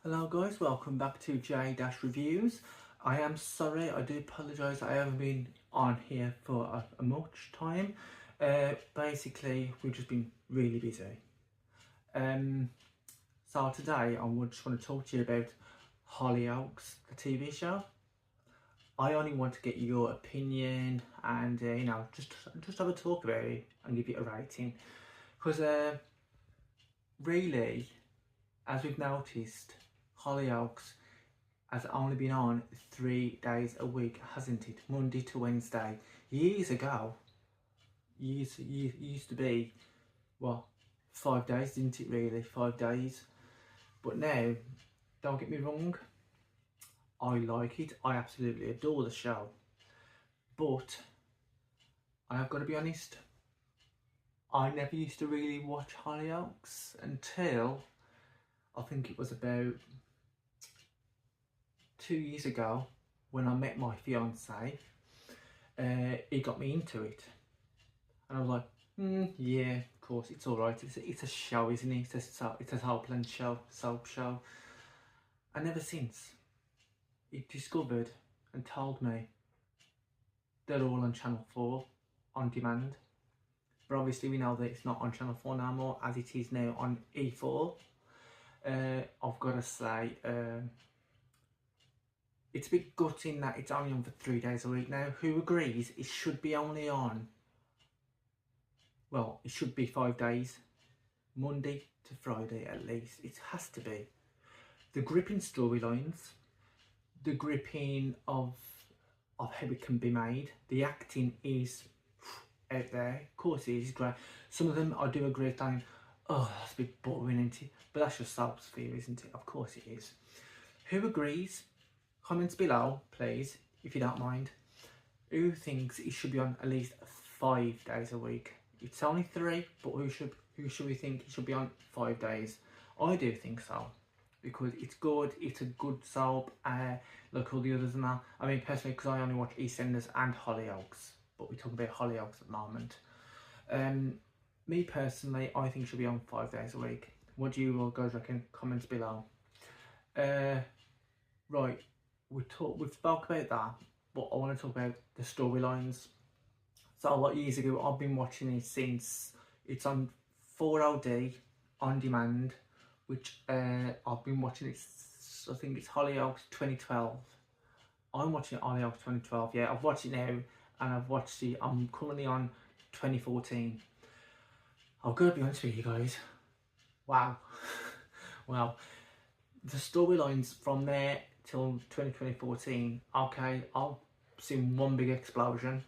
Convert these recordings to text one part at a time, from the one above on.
Hello guys, welcome back to J-Reviews. I am sorry, I do apologise, I haven't been on here for a much time. Basically, we've just been really busy. So today I would just want to talk to you about Hollyoaks, the TV show. I only want to get your opinion and just have a talk about it and give it a rating. Because really, as we've noticed, Hollyoaks has only been on 3 days a week, hasn't it? Monday to Wednesday. Years ago, used to be, well, 5 days, didn't it really? 5 days. But now, don't get me wrong, I like it. I absolutely adore the show. But, I have got to be honest, I never used to really watch Hollyoaks until, I think it was about 2 years ago when I met my fiance. He got me into it, and I was like, yeah, of course, it's all right. It's a show, isn't it? It's a Hopland show, soap show. And ever since, he discovered and told me they're all on Channel 4 on demand. But obviously we know that it's not on Channel 4 no more, as it is now on E4. I've got to say, it's a bit gutting that it's only on for 3 days a week now. Who agrees it should be only on, well, it should be 5 days, Monday to Friday at least. It has to be. The gripping storylines, the gripping of how it can be made, the acting is out there. Of course it is great. Some of them I do agree with saying, oh, that's a bit boring, isn't it? But that's just soap sphere, isn't it? Of course it is. Who agrees? Comments below, please, if you don't mind. Who thinks it should be on at least 5 days a week? It's only 3, but who should we think it should be on 5 days? I do think so, because it's good. It's a good soap, like all the others and that. I mean, personally, because I only watch EastEnders and Hollyoaks, but we're talking about Hollyoaks at the moment. Me personally, I think it should be on 5 days a week. What do you all guys reckon? Comments below. Right. We've spoke about that, but I want to talk about the storylines. So a lot years ago, I've been watching it since it's on 4OD on demand, which I've been watching it. I think it's Hollyoaks 2012. I'm watching Hollyoaks 2012. Yeah, I've watched it now, and I'm currently on 2014. I've got to be honest with you guys. Wow, wow. The storylines from there till 2014, okay, I've seen one big explosion.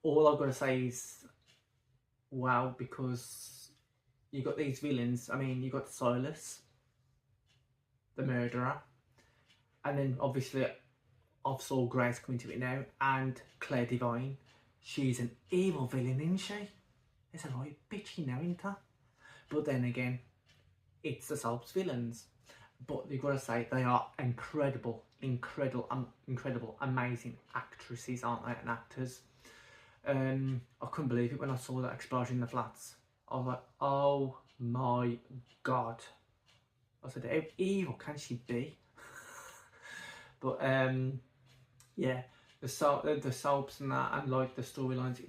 All I've got to say is wow, because you got these villains. I mean, you got Silas, the murderer, and then obviously I've saw Grace coming to it now, and Claire Divine. She's an evil villain, isn't she? It's a right bitchy now, isn't her? But then again, it's the soap's villains. But you've got to say, they are incredible, amazing actresses, aren't they, and actors. I couldn't believe it when I saw that explosion in the flats. I was like, oh my god. I said, how evil can she be? But yeah, the soaps and that, and like the storylines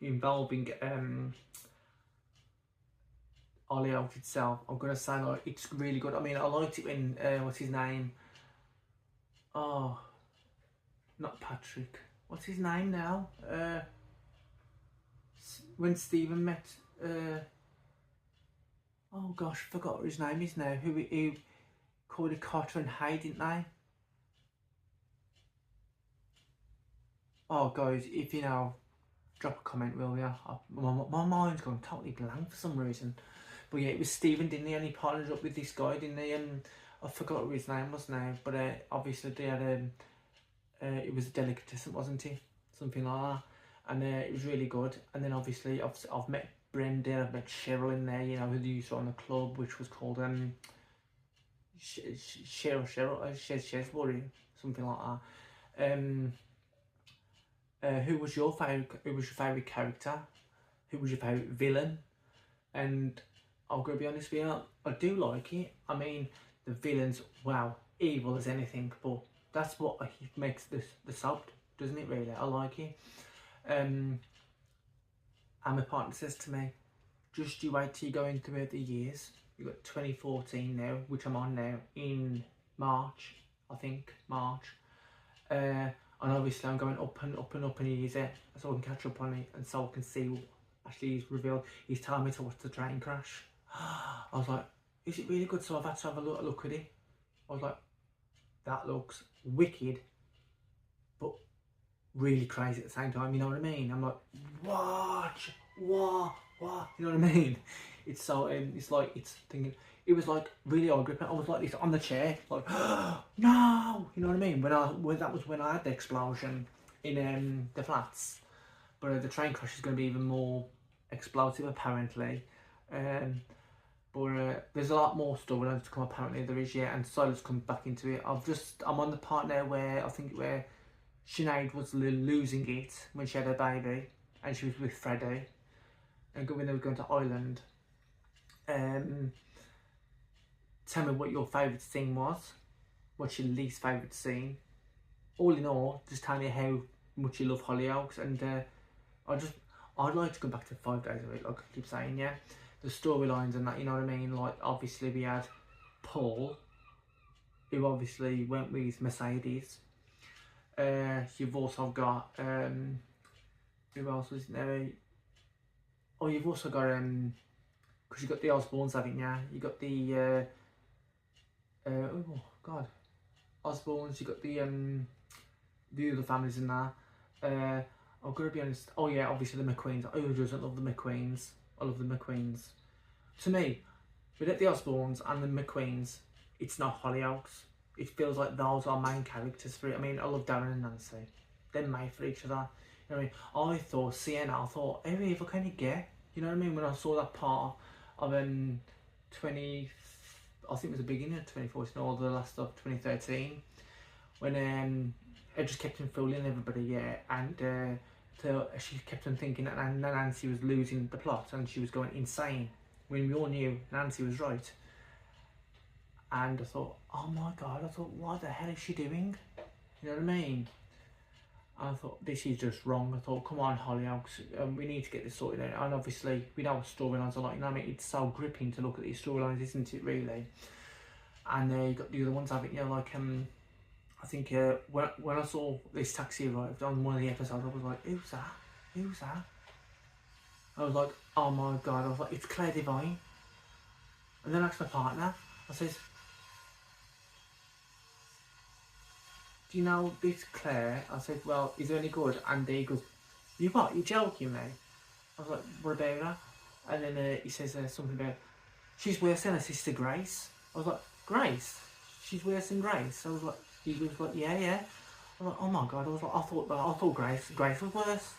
involving Hollyoaks itself, I'm gonna say, like, it's really good. I mean, I liked it when what's his name? Oh, not Patrick. What's his name now? When Stephen met. Oh gosh, forgot what his name is now. Who called it Carter and Hay, didn't they? Oh guys, if you know, drop a comment, will ya? My mind's gone totally blank for some reason. But yeah, it was Stephen, didn't he? And he partnered up with this guy, didn't he? And I forgot what his name was now. But obviously they had it was a delicatessen, wasn't it? Something like that. And it was really good. And then obviously I've met Brenda, I've met Cheryl in there, you know, who they used to run the club, which was called Chesbury, something like that. Who was your favourite character? Who was your favourite villain? And I'm gonna be honest with you, I do like it. I mean, the villains, wow, evil as anything, but that's what makes the soap, doesn't it? Really, I like it. And my partner says to me, just you wait till you go in through the years. You've got 2014 now, which I'm on now in March, I think March. And obviously I'm going up and up and up in years, so I can catch up on it, and so I can see what actually he's revealed. He's telling me to watch the train crash. I was like, is it really good? So I've had to have a look at it. I was like, that looks wicked, but really crazy at the same time, you know what I mean? I'm like, what? You know what I mean? It's so, it's like, it's thinking, it was like really eye gripping. I was like this on the chair, like, no, you know what I mean? That was when I had the explosion in the flats. But the train crash is going to be even more explosive apparently. But there's a lot more storylines to come apparently, there is, yeah, and Silas comes back into it. I'm on the part now where I think where Sinead was losing it when she had her baby and she was with Freddie, and when they were going to Ireland. Tell me what your favourite scene was. What's your least favourite scene? All in all, just tell me how much you love Hollyoaks. And I'd like to go back to 5 days a week, like I keep saying, yeah. The storylines and that, you know what I mean? Like, obviously we had Paul, who obviously went with Mercedes. You've also got, who else was there? Oh, you've also got, because you've got the Osborns, haven't you? You got the, oh God, Osborns, you got the other families in there. I've got to be honest, oh yeah, obviously the McQueens. Who doesn't love the McQueens? I love the McQueens. To me, without the Osborns and the McQueens, it's not Hollyoaks. It feels like those are main characters for it. I mean, I love Darren and Nancy. They're made for each other. You know what I mean? I thought, Sienna, I thought, how evil can you get? You know what I mean? When I saw that part of 20, I think it was the beginning of 2014 or the last of 2013, when it just kept on fooling everybody, yeah, and so she kept on thinking that Nancy was losing the plot and she was going insane, when we all knew Nancy was right. And I thought, oh my God, I thought, what the hell is she doing? You know what I mean? And I thought, this is just wrong. I thought, come on, Hollyoaks, we need to get this sorted out. And obviously, we know what storylines are like, you know what I mean? It's so gripping to look at these storylines, isn't it, really? And you got the other ones, haven't you? Like, I think when I saw this taxi arrived on one of the episodes, I was like, who's that? Who's that? I was like, oh my God. I was like, it's Claire Devine. And then I asked my partner, I says, do you know this Claire? I said, well, is there any good? And he goes, you what? You joking me? I was like, what about her? And then he says something about, she's worse than her sister Grace. I was like, Grace? She's worse than Grace? I was like, he was like, yeah. I was like, oh my God. I was like, I thought Grace was worse.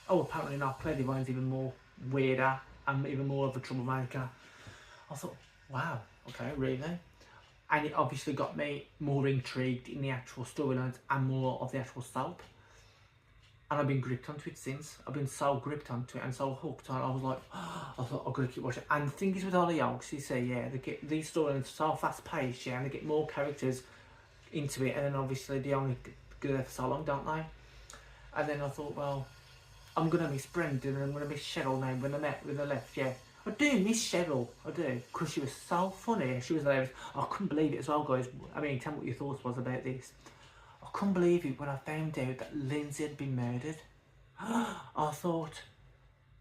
Oh, apparently not. Claire Devine's even more weirder and even more of a troublemaker. I thought, wow, okay, really? And it obviously got me more intrigued in the actual storylines and more of the actual soap. And I've been gripped onto it since. I've been so gripped onto it and so hooked on it. I was like, oh, I thought, I'm going to keep watching. And the thing is with Hollyoaks, you say, yeah, they get these storylines so fast paced, yeah, and they get more characters into it. And then obviously they only go there for so long, don't they? And then I thought, well, I'm going to miss Brendan and I'm going to miss Cheryl now when they left, yeah. I do miss Cheryl, I do, because she was so funny, she was hilarious. I couldn't believe it as well, guys. I mean, tell me what your thoughts was about this. I couldn't believe it when I found out that Lindsay had been murdered. I thought,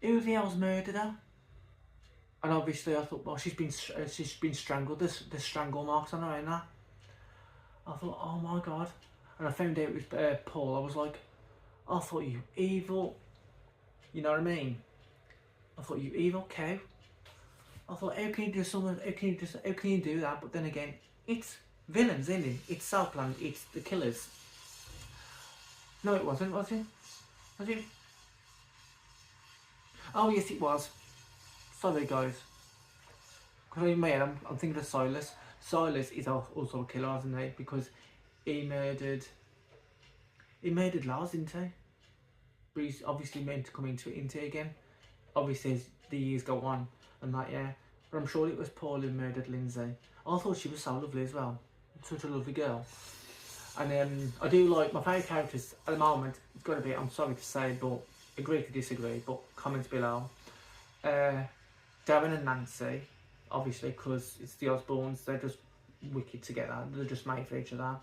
who the hell's murdered her? And obviously I thought, well, she's been strangled, there's strangle marks on her, ain't there? I thought, oh my God. And I found out with Paul, I was like, I thought, you evil, you know what I mean? I thought, you evil cow. I thought, how can you do something? How can you do that? But then again, it's villains, isn't it? It's Southland. It's the killers. No, it wasn't. Was it? Was it? Oh yes, it was. Sorry, guys. Because in my head, I'm thinking of Silas. Silas is also a killer, isn't he? Because he murdered Lars, didn't he? But he's obviously meant to come into it again. Obviously, as the years go on and that, yeah. but I'm sure it was Paul who murdered Lindsay. I thought she was so lovely as well, such a lovely girl. And I do like, my favourite characters at the moment, it's got to be, I'm sorry to say, but agree to disagree, but comments below. Darren and Nancy, obviously, because it's the Osbournes, they're just wicked together, they're just made for each other.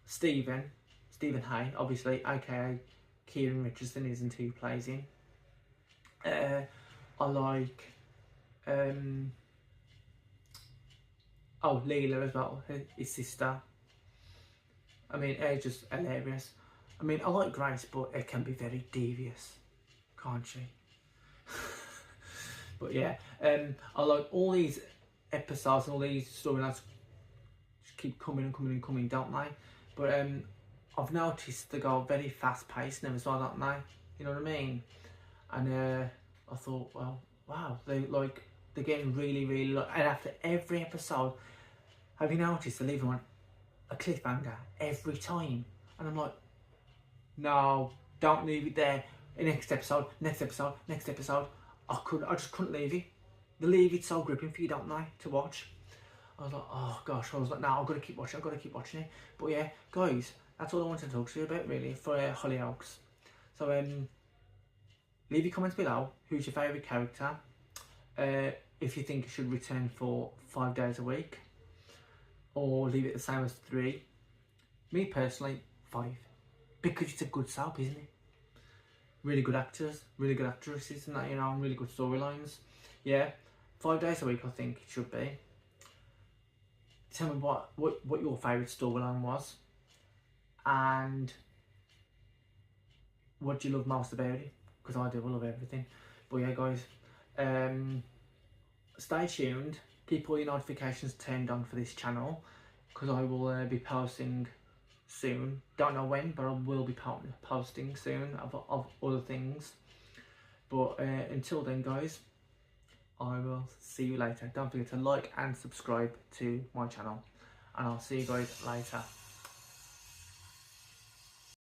Stephen Hay, obviously, aka Kieran Richardson, isn't who plays him. I like Leela as well, his sister. I mean, it's just hilarious. I mean, I like Grace, but it can be very devious, can't she? But yeah, I like all these episodes and all these storylines just keep coming and coming and coming, don't they? But I've noticed they go very fast paced now as well, don't they? You know what I mean? And I thought, well, wow, they're getting really, really, and after every episode, have you noticed they leave on a cliffhanger every time? And I'm like, no, don't leave it there. Next episode, next episode, next episode. I just couldn't leave it. They leave it so gripping for you, don't they, to watch? I was like, oh gosh, I was like, no, I've got to keep watching, I've got to keep watching it. But yeah, guys, that's all I wanted to talk to you about really for Hollyoaks. So leave your comments below. Who's your favourite character? If you think it should return for 5 days a week, or leave it the same as 3. Me personally, 5, because it's a good soap, isn't it? Really good actors, really good actresses, and that, you know, and really good storylines. Yeah, 5 days a week I think it should be. Tell me what your favourite storyline was, and what do you love most about it? Because I do, I love everything. But yeah, guys, stay tuned. Keep all your notifications turned on for this channel, because I will be posting soon. Don't know when, but I will be posting soon of other things. But until then, guys, I will see you later. Don't forget to like and subscribe to my channel, and I'll see you guys later.